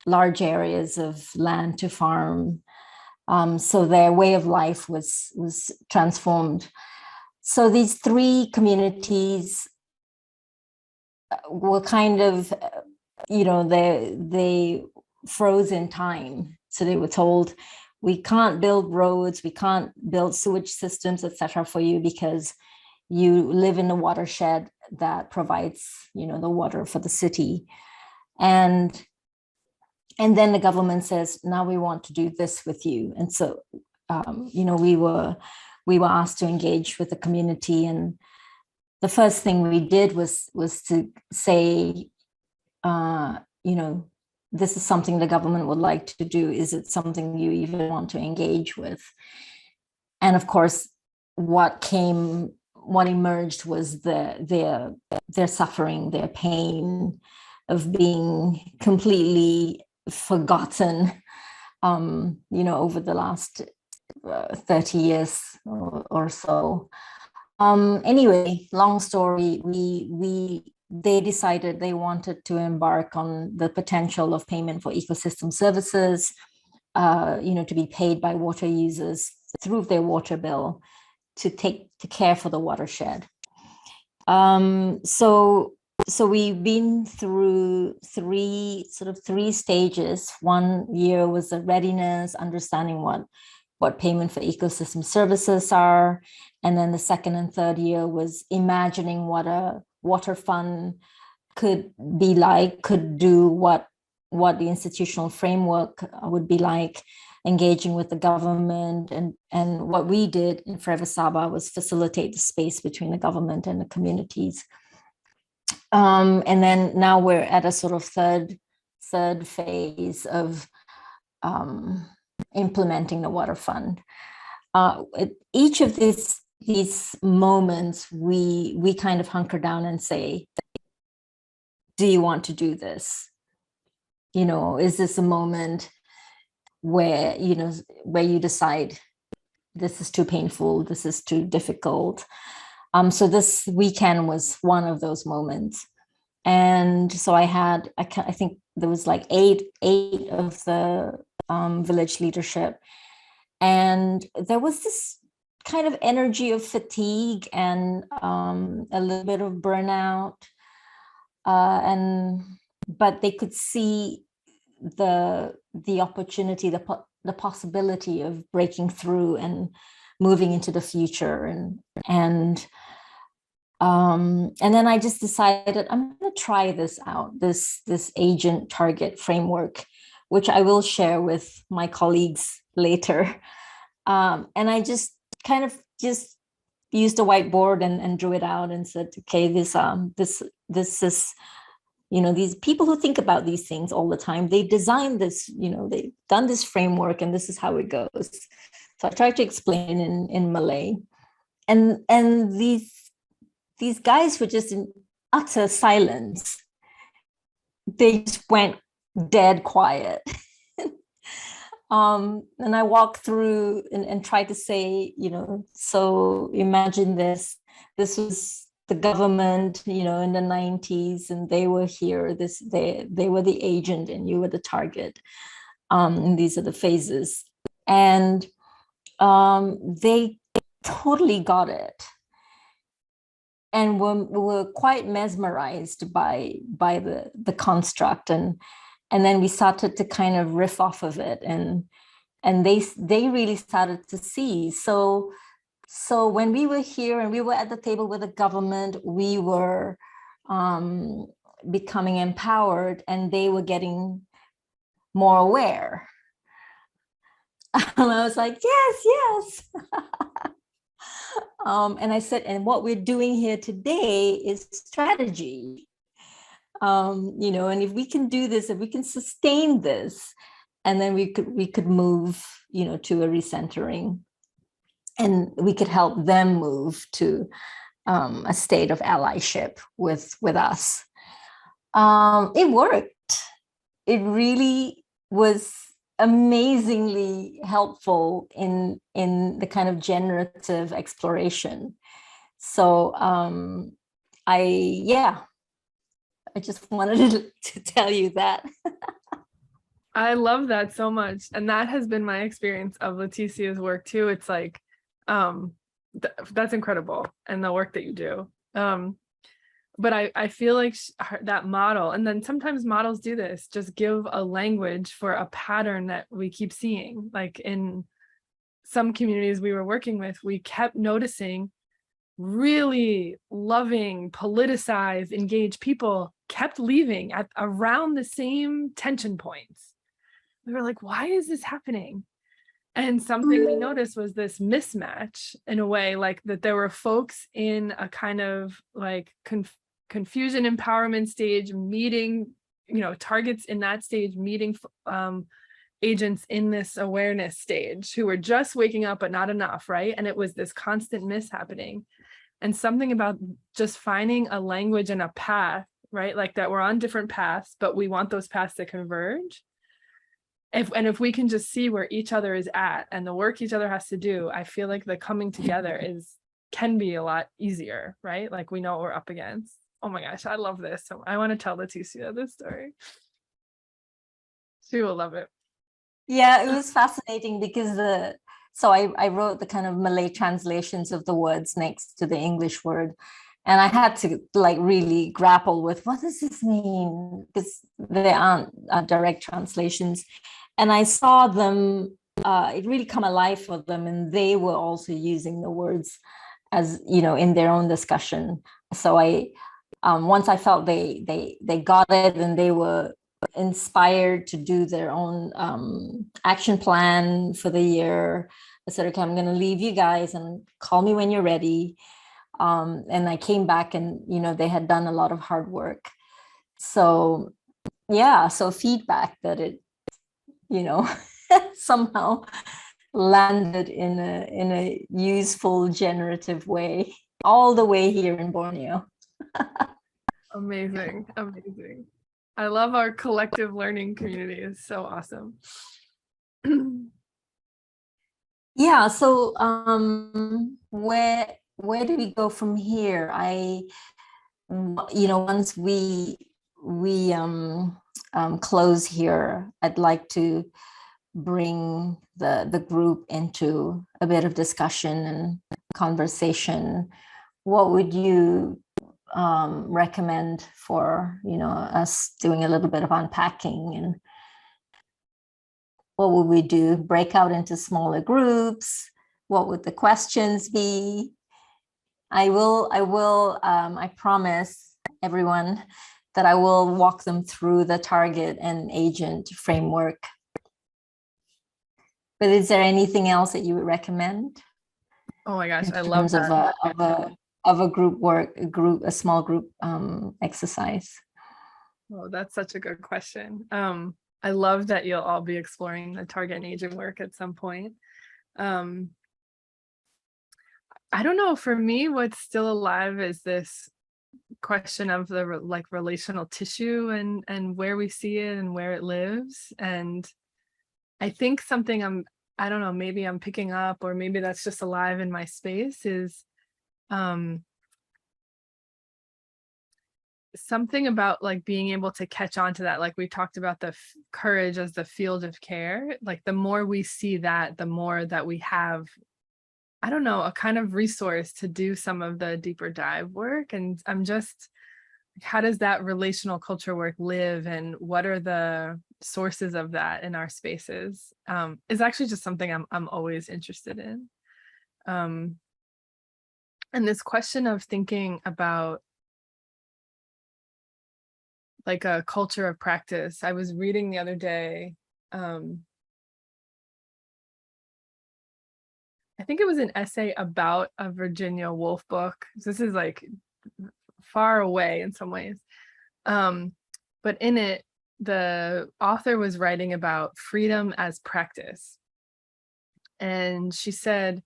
large areas of land to farm. So their way of life was transformed. So these three communities were kind of, they froze in time. So they were told, we can't build roads, we can't build sewage systems, etc., for you because you live in a watershed that provides, the water for the city. And then the government says, now we want to do this with you. And so, we were asked to engage with the community. And the first thing we did was to say, this is something the government would like to do. Is it something you even want to engage with? And of course, what emerged was their suffering, their pain of being completely forgotten, over the last 30 years or so. Anyway, long story, they decided they wanted to embark on the potential of payment for ecosystem services, to be paid by water users through their water bill to care for the watershed. So we've been through three stages. 1 year was the readiness, understanding what payment for ecosystem services are. And then the second and third year was imagining what a water fund could be like, could do, what the institutional framework would be like, engaging with the government. And what we did in Forever Saba was facilitate the space between the government and the communities. And then now we're at a sort of third phase of implementing the water fund. Each of these moments, we kind of hunker down and say, do you want to do this? Is this a moment where you decide this is too painful, this is too difficult? So this weekend was one of those moments. And so I think there was like eight of the village leadership. And there was this kind of energy of fatigue and a little bit of burnout. But they could see the opportunity, the possibility of breaking through and moving into the future. And then I just decided I'm going to try this out, this agent target framework, which I will share with my colleagues later. And I just kind of just used a whiteboard and drew it out and said, okay, this is, these people who think about these things all the time, they design this, they've done this framework and this is how it goes. So I tried to explain in Malay, and these guys were just in utter silence. They just went dead quiet. And I walk through and try to say, so imagine this. This was the government, in the 90s, and they were here. They were the agent, and you were the target. And these are the phases. And they totally got it, and were quite mesmerized by the construct, and then we started to kind of riff off of it, and they really started to see. So when we were here and we were at the table with the government, we were becoming empowered, and they were getting more aware. And I was like, yes. And I said, and what we're doing here today is strategy. And if we can do this, if we can sustain this, and then we could move, to a recentering, and we could help them move to a state of allyship with us. It worked. It really was amazingly helpful in the kind of generative exploration. So I just wanted to tell you that. I love that so much. And that has been my experience of Leticia's work too. It's like, that's incredible. And the work that you do. But I feel like that model, and then sometimes models do this, just give a language for a pattern that we keep seeing. Like in some communities we were working with, we kept noticing really loving, politicized, engaged people kept leaving at around the same tension points. We were like, why is this happening? And something we noticed was this mismatch in a way, like that there were folks in a kind of like confusion empowerment stage meeting, targets in that stage meeting agents in this awareness stage who were just waking up but not enough, right? And it was this constant miss happening. And something about just finding a language and a path, right? Like that we're on different paths, but we want those paths to converge. If we can just see where each other is at and the work each other has to do, I feel like the coming together can be a lot easier, right? Like we know what we're up against. Oh my gosh, I love this. So I want to tell Leticia this story. She will love it. Yeah, it was fascinating because I wrote the kind of Malay translations of the words next to the English word. And I had to like really grapple with, what does this mean? Because there aren't direct translations. And I saw them, it really come alive for them. And they were also using the words as, in their own discussion. So once I felt they got it and they were inspired to do their own action plan for the year, I said, okay, I'm going to leave you guys and call me when you're ready. And I came back and, they had done a lot of hard work. So, so feedback that it, somehow landed in a useful, generative way, all the way here in Borneo. Amazing. I love our collective learning community. It's so awesome. Yeah. So where do we go from here? Once we close here, I'd like to bring the group into a bit of discussion and conversation. What would you recommend for us doing a little bit of unpacking, and what would we do? Break out into smaller groups? What would the questions be? I promise everyone that I will walk them through the target and agent framework. But is there anything else that you would recommend? Oh my gosh, I love that. Of a group work, a small group exercise? Oh, that's such a good question. I love that you'll all be exploring the target and agent work at some point. I don't know, for me, what's still alive is this question of the relational tissue and where we see it and where it lives. And I think something I don't know, maybe I'm picking up, or maybe that's just alive in my space, is something about like being able to catch on to that. Like we talked about the courage as the field of care. Like the more we see that, the more that we have, I don't know, a kind of resource to do some of the deeper dive work. And I'm just, how does that relational culture work live, and what are the sources of that in our spaces, is actually just something I'm always interested in. And this question of thinking about like a culture of practice, I was reading the other day, I think it was an essay about a Virginia Woolf book. This is like far away in some ways. But in it, the author was writing about freedom as practice. And she said,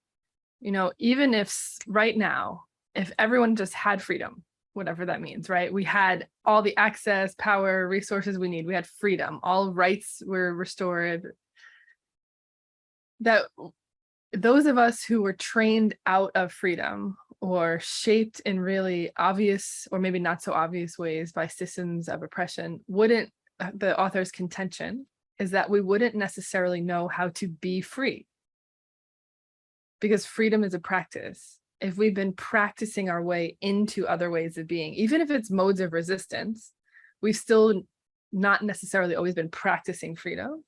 you know, even if right now, if everyone just had freedom, whatever that means, right? We had all the access, power, resources we need. We had freedom. All rights were restored. That those of us who were trained out of freedom or shaped in really obvious or maybe not so obvious ways by systems of oppression wouldn't, the author's contention is that we wouldn't necessarily know how to be free, because freedom is a practice. If we've been practicing our way into other ways of being, even if it's modes of resistance, we've still not necessarily always been practicing freedom.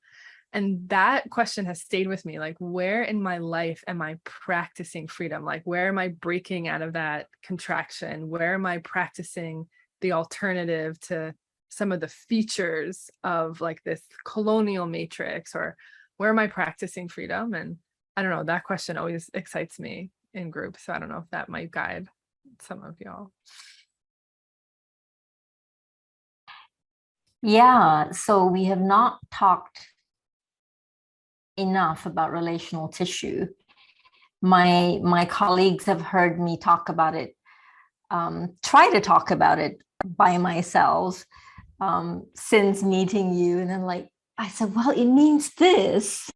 And that question has stayed with me. Like, where in my life am I practicing freedom? Like, where am I breaking out of that contraction? Where am I practicing the alternative to some of the features of like this colonial matrix? Or where am I practicing freedom? And I don't know, that question always excites me in groups. So I don't know if that might guide some of y'all. Yeah, so we have not talked enough about relational tissue. My colleagues have heard me talk about it, try to talk about it by myself since meeting you, and then like I said, well, it means this,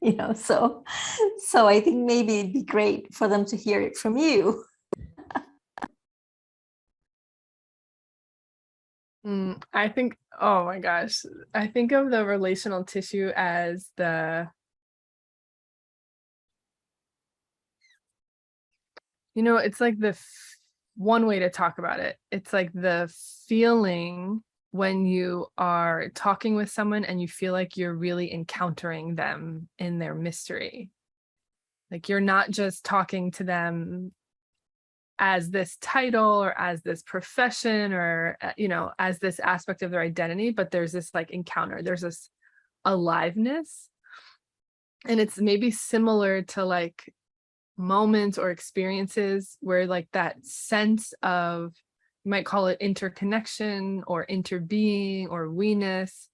you know. So I think maybe it'd be great for them to hear it from you. I think, oh my gosh, I think of the relational tissue as the, you know, it's like the one way to talk about it. It's like the feeling when you are talking with someone and you feel like you're really encountering them in their mystery. Like you're not just talking to them as this title or as this profession or, you know, as this aspect of their identity, but there's this like encounter, there's this aliveness. And it's maybe similar to like moments or experiences where like that sense of, you might call it interconnection or interbeing or we-ness,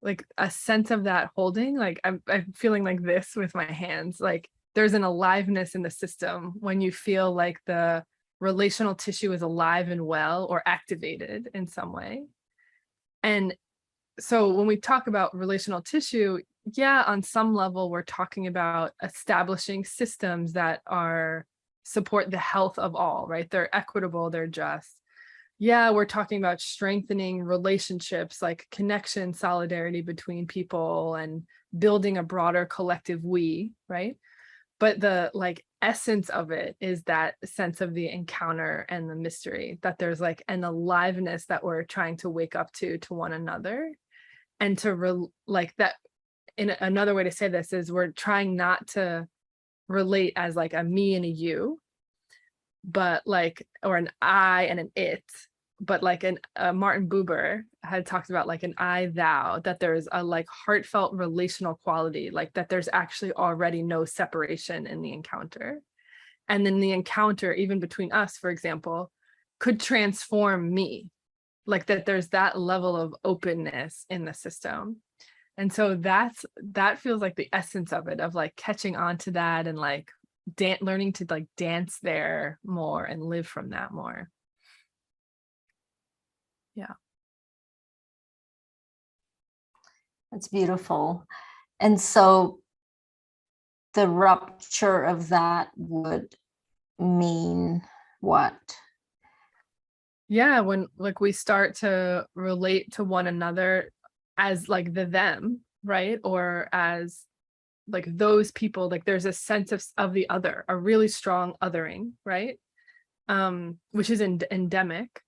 like a sense of that holding. Like I'm feeling like this with my hands, like there's an aliveness in the system when you feel like the relational tissue is alive and well or activated in some way. And so when we talk about relational tissue, yeah, on some level, we're talking about establishing systems that are support the health of all, right? They're equitable, they're just. Yeah, we're talking about strengthening relationships, like connection, solidarity between people, and building a broader collective we, right? But the like essence of it is that sense of the encounter and the mystery, that there's like an aliveness that we're trying to wake up to one another. And to like that, in another way to say this is we're trying not to relate as like a me and a you, but like, or an I and an it, but like Martin Buber had talked about like an I thou, that there's a like heartfelt relational quality, like that there's actually already no separation in the encounter. And then the encounter, even between us, for example, could transform me, like that there's that level of openness in the system. And so that feels like the essence of it, of like catching on to that and like learning to like dance there more and live from that more. Yeah. That's beautiful. And so the rupture of that would mean what? Yeah, when like we start to relate to one another as like the them, right? Or as like those people, like there's a sense of the other, a really strong othering, right? Which is endemic.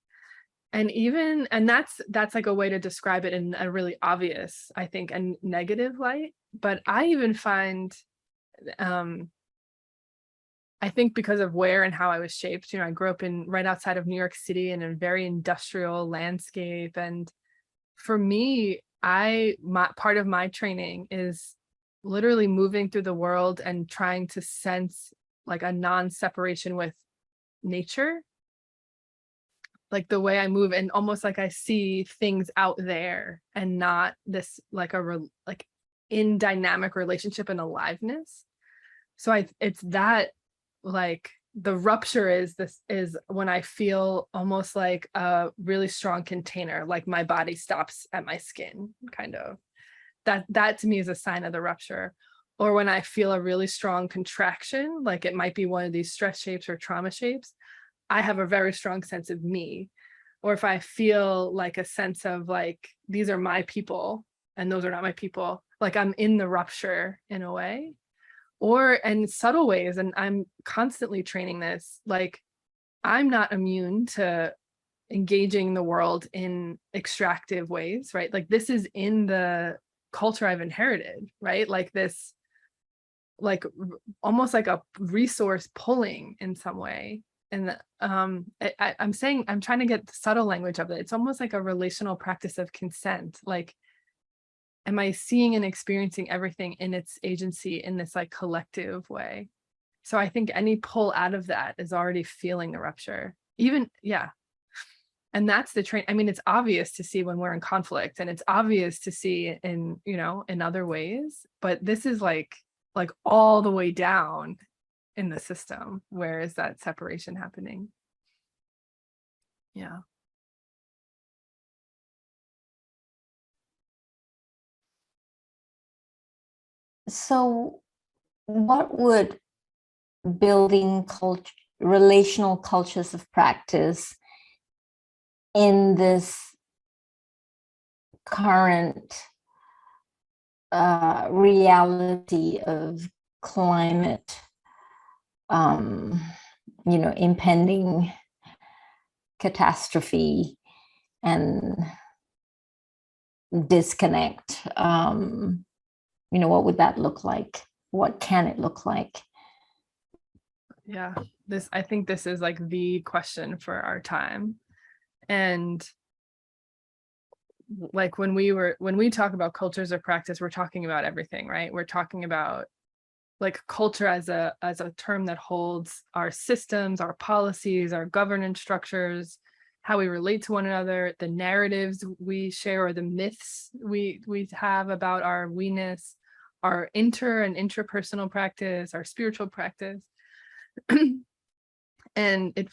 And that's like a way to describe it in a really obvious, I think, and negative light. But I even find I think because of where and how I was shaped, you know, I grew up in right outside of New York City in a very industrial landscape. And for me, part of my training is literally moving through the world and trying to sense like a non-separation with nature, like the way I move, and almost like I see things out there and not this like like in dynamic relationship and aliveness. So it's that, like the rupture is when I feel almost like a really strong container, like my body stops at my skin, kind of. That to me is a sign of the rupture. Or when I feel a really strong contraction, like it might be one of these stress shapes or trauma shapes, I have a very strong sense of me. Or if I feel like a sense of like, these are my people and those are not my people, like I'm in the rupture in a way. Or in subtle ways, and I'm constantly training this, like I'm not immune to engaging the world in extractive ways, right? Like this is in the culture I've inherited, right? Like this, like almost like a resource pulling in some way. And I'm saying, I'm trying to get the subtle language of it. It's almost like a relational practice of consent. Like, am I seeing and experiencing everything in its agency in this like collective way? So I think any pull out of that is already feeling the rupture. Even, yeah. And that's the train. I mean, it's obvious to see when we're in conflict, and it's obvious to see in, you know, in other ways, but this is like all the way down in the system. Where is that separation happening? Yeah. So what would building relational cultures of practice in this current reality of climate, impending catastrophe and disconnect, what would that look like? What can it look like? Yeah, I think this is like the question for our time. And like when we talk about cultures of practice, we're talking about everything, right? We're talking about like culture as a term that holds our systems, our policies, our governance structures, how we relate to one another, the narratives we share, or the myths we have about our we-ness, our and interpersonal practice, our spiritual practice. And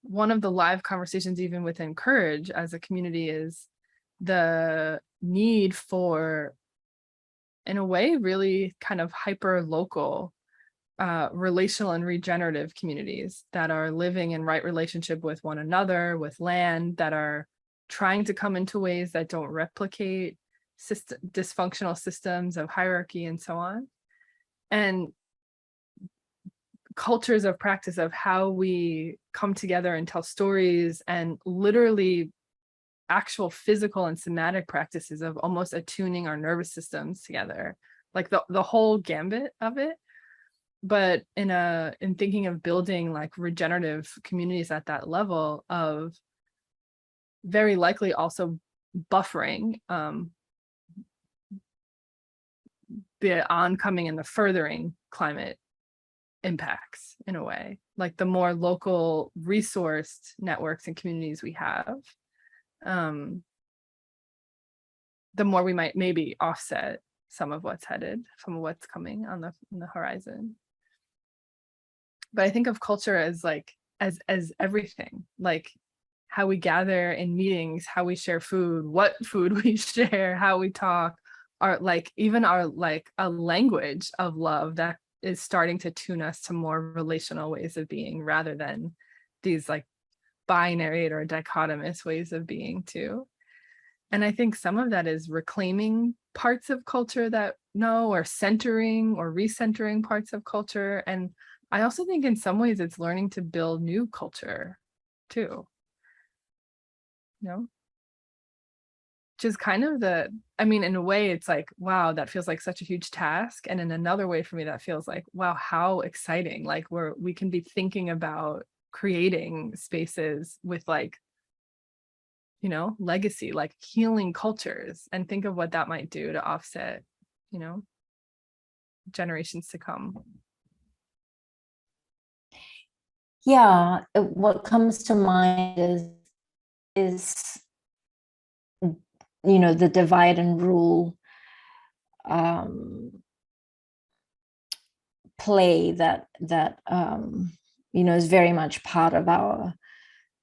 one of the live conversations even within Courage as a community is the need for, in a way, really kind of hyper local relational and regenerative communities that are living in right relationship with one another, with land, that are trying to come into ways that don't replicate dysfunctional systems of hierarchy and so on. And cultures of practice of how we come together and tell stories, and literally actual physical and somatic practices of almost attuning our nervous systems together, like the whole gambit of it. But in thinking of building like regenerative communities at that level of very likely also buffering the oncoming and the furthering climate impacts, in a way, like the more local resourced networks and communities we have, the more we might maybe offset some of what's coming on the horizon. But I think of culture as like as everything, like how we gather in meetings, how we share food, what food we share, how we talk, our like even our like a language of love that is starting to tune us to more relational ways of being rather than these like binary or dichotomous ways of being too. And I think some of that is reclaiming parts of culture that no, or centering or recentering parts of culture. And I also think in some ways it's learning to build new culture too, you know, which is kind of the, I mean, in a way it's like, wow, that feels like such a huge task. And in another way for me, that feels like, wow, how exciting. Like we can be thinking about creating spaces with like, you know, legacy, like healing cultures, and think of what that might do to offset, you know, generations to come. Yeah, what comes to mind is you know, the divide and rule play that you know, is very much part of our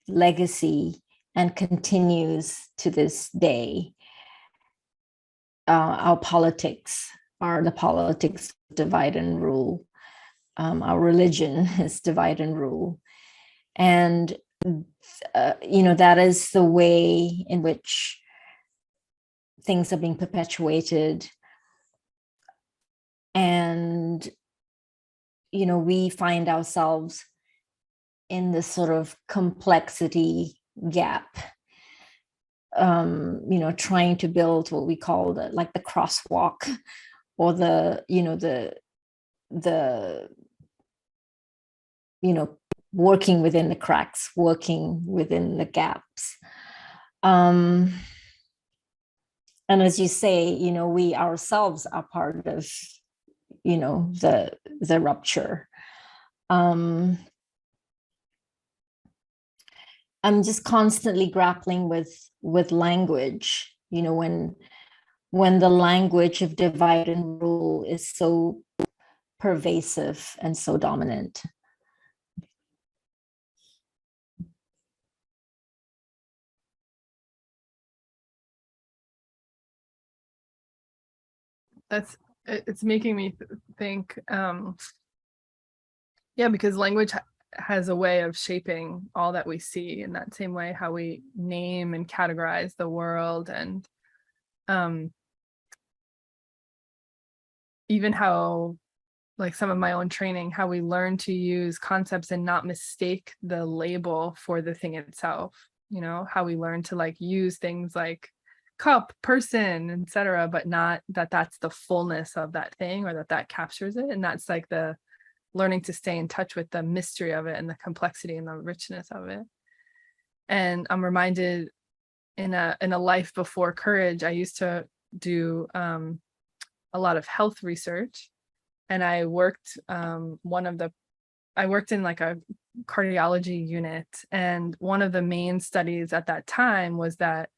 legacy and continues to this day. Our politics are the politics of divide and rule. Our religion is divide and rule. And, you know, that is the way in which things are being perpetuated. And, you know, we find ourselves in this sort of complexity gap, you know, trying to build what we call the crosswalk, or you know, you know, working within the cracks, working within the gaps. And as you say, you know, we ourselves are part of, you know, the rupture. I'm just constantly grappling with language, you know, when the language of divide and rule is so pervasive and so dominant. It's making me think, yeah, because language has a way of shaping all that we see in that same way, how we name and categorize the world, and even how, like some of my own training, how we learn to use concepts and not mistake the label for the thing itself, you know, how we learn to like use things like cup, person, etc., but not that that's the fullness of that thing, or that captures it. And that's like the learning to stay in touch with the mystery of it and the complexity and the richness of it. And I'm reminded in a life before courage, I used to do a lot of health research, and I worked I worked in like a cardiology unit, and one of the main studies at that time was that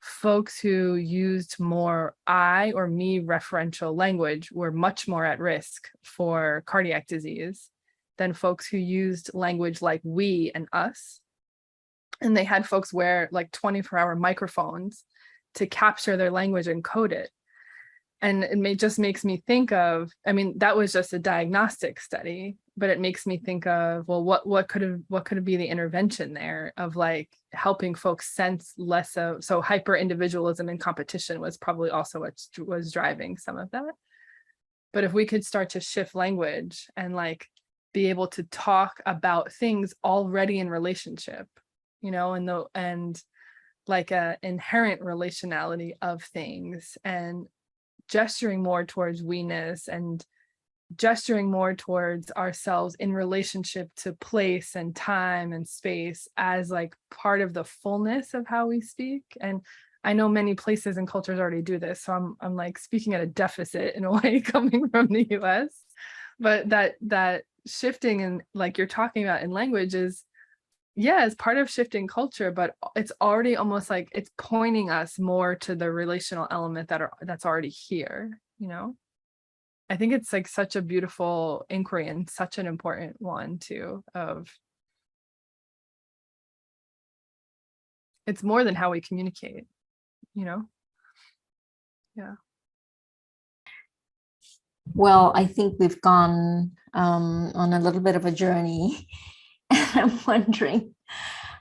folks who used more I or me referential language were much more at risk for cardiac disease than folks who used language like we and us. And they had folks wear like 24-hour microphones to capture their language and code it. And just makes me think of, I mean, that was just a diagnostic study, but it makes me think of, well, what could be the intervention there of like helping folks sense less of, so hyper individualism and competition was probably also what was driving some of that. But if we could start to shift language and like be able to talk about things already in relationship, you know, and like a inherent relationality of things, and gesturing more towards we-ness and gesturing more towards ourselves in relationship to place and time and space as like part of the fullness of how we speak. And I know many places and cultures already do this, so I'm like speaking at a deficit in a way coming from the US. But that shifting, and like you're talking about in language, is yeah, it's part of shifting culture, but it's already almost like it's pointing us more to the relational element that's already here, you know? I think it's like such a beautiful inquiry and such an important one too, of it's more than how we communicate, you know? Yeah. Well, I think we've gone on a little bit of a journey. And I'm wondering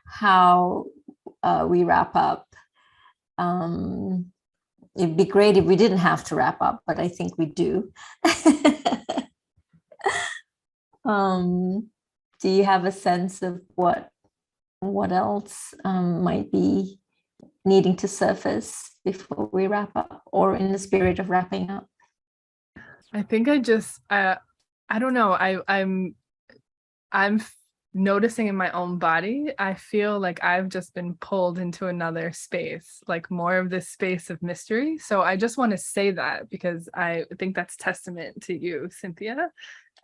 how we wrap up. It'd be great if we didn't have to wrap up, but I think we do. Do you have a sense of what else might be needing to surface before we wrap up, or in the spirit of wrapping up? I think I just I don't know. I'm noticing in my own body, I feel like I've just been pulled into another space, like more of this space of mystery. So I just want to say that because I think that's testament to you, Cynthia,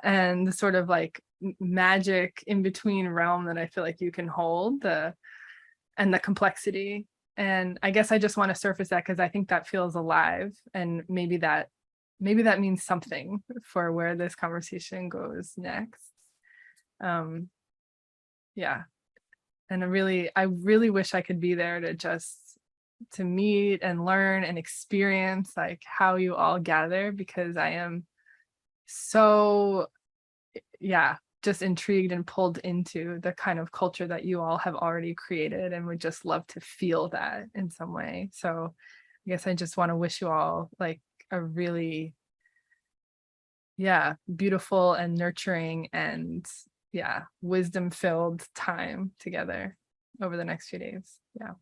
and the sort of like magic in between realm that I feel like you can hold, and the complexity. And I guess I just want to surface that because I think that feels alive, and maybe that means something for where this conversation goes next. Yeah. And I really wish I could be there to meet and learn and experience like how you all gather, because I am so, yeah, just intrigued and pulled into the kind of culture that you all have already created, and would just love to feel that in some way. So I guess I just want to wish you all like a really, yeah, beautiful and nurturing and, yeah, wisdom filled time together over the next few days. Yeah.